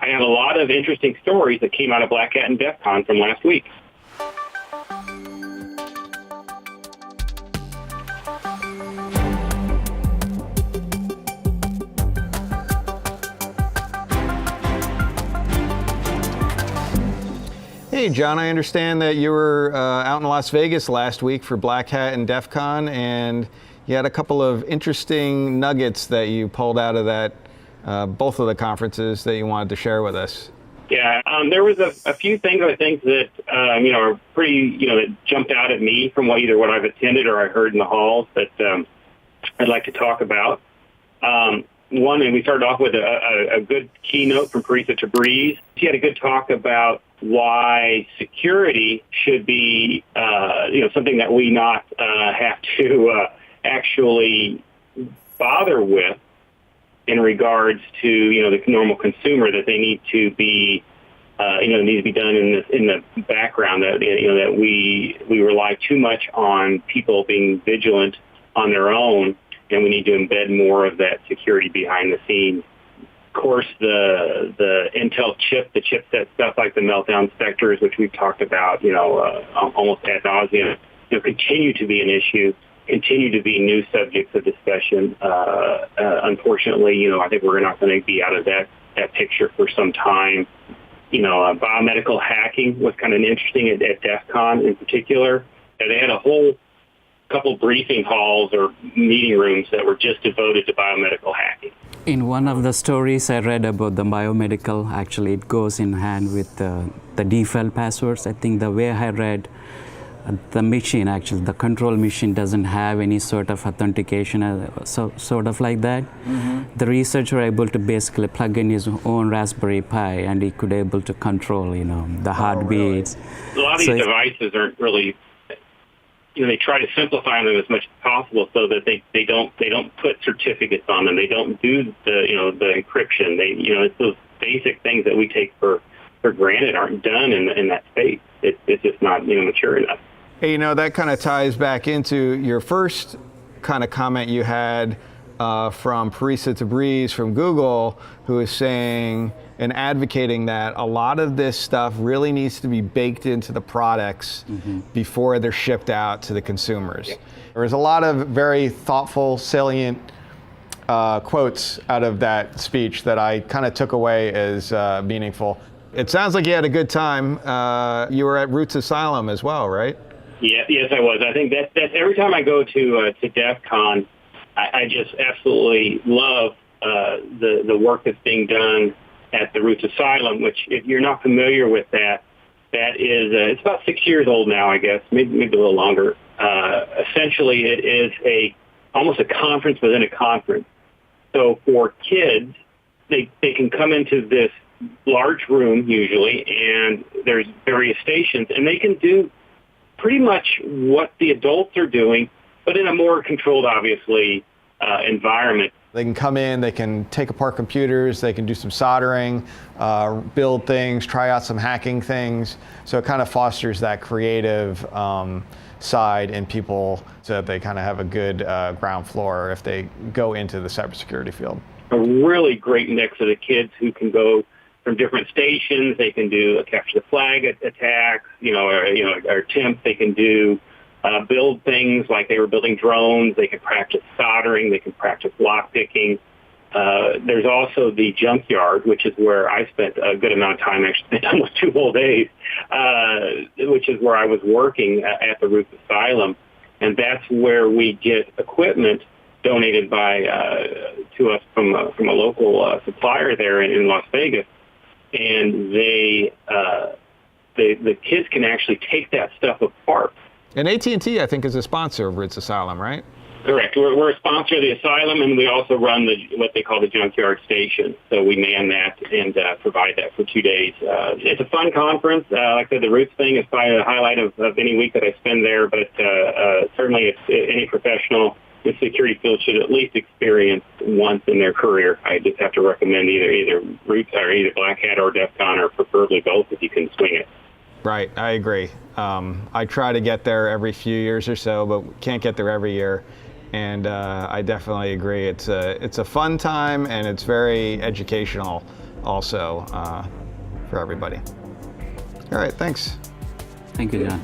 I have a lot of interesting stories that came out of Black Hat and Defcon from last week. Hey, John, I understand that you were out in Las Vegas last week for Black Hat and Defcon, and you had a couple of interesting nuggets that you pulled out of that, both of the conferences that you wanted to share with us. Yeah, there was a few things I think that, are pretty, that jumped out at me from what I've attended or I heard in the halls that I'd like to talk about. One, and we started off with a good keynote from Parisa Tabriz. She had a good talk about why security should be, something that we not have to actually bother with in regards to, the normal consumer, that they need to be, need to be done in the background, that, that we rely too much on people being vigilant on their own, and we need to embed more of that security behind the scenes. Of course, the Intel chip, the chipset stuff like the meltdown specters, which we've talked about, almost ad nauseum, continue to be an issue, continue to be new subjects of discussion. Unfortunately, I think we're not going to be out of that picture for some time. Biomedical hacking was kind of interesting at Defcon in particular. They had a whole couple briefing halls or meeting rooms that were just devoted to biomedical hacking. In one of the stories I read about the biomedical, actually it goes in hand with the default passwords. I think the way I read, the machine, actually the control machine doesn't have any sort of authentication, sort of like that. Mm-hmm. The researcher were able to basically plug in his own Raspberry Pi, and he could able to control, the heartbeats. Really? A lot of these devices aren't really, they try to simplify them as much as possible so that they don't put certificates on them. They don't do the encryption. It's those basic things that we take for granted aren't done in that space. It's just not mature enough. Hey, that kind of ties back into your first kind of comment you had from Parisa Tabriz from Google, who is saying and advocating that a lot of this stuff really needs to be baked into the products before they're shipped out to the consumers. Yeah. There was a lot of very thoughtful, salient quotes out of that speech that I kind of took away as meaningful. It sounds like you had a good time. You were at Roots Asylum as well, right? Yeah, yes, I was. I think that's every time I go to Defcon, I just absolutely love the work that's being done at the Roots Asylum, which, if you're not familiar with that is, it's about 6 years old now, I guess, maybe a little longer. Essentially, it is almost a conference within a conference. So for kids, they can come into this large room usually, and there's various stations, and they can do pretty much what the adults are doing, but in a more controlled, obviously, environment. They can come in, they can take apart computers, they can do some soldering, build things, try out some hacking things. So it kind of fosters that creative side in people so that they kind of have a good ground floor if they go into the cybersecurity field. A really great mix of the kids who can go from different stations. They can do a capture the flag attack, or attempt. They can do build things like they were building drones. They can practice soldering. They can practice lockpicking. There's also the junkyard, which is where I spent a good amount of time, actually almost 2 whole days, which is where I was working at the Roots Asylum. And that's where we get equipment donated to us from a local supplier there in Las Vegas. And the kids can actually take that stuff apart. And AT&T, I think, is a sponsor of Roots Asylum, right? Correct. We're a sponsor of the asylum, and we also run what they call the junkyard station. So we man that and provide that for 2 days. It's a fun conference. Like I said, the Roots thing is probably the highlight of any week that I spend there, but certainly any professional in the security field should at least experience once in their career. I just have to recommend either Roots or either Black Hat or Defcon, or preferably both if you can swing it. Right, I agree. I try to get there every few years or so, but can't get there every year. And I definitely agree. It's a fun time, and it's very educational also for everybody. All right, thanks. Thank you, John.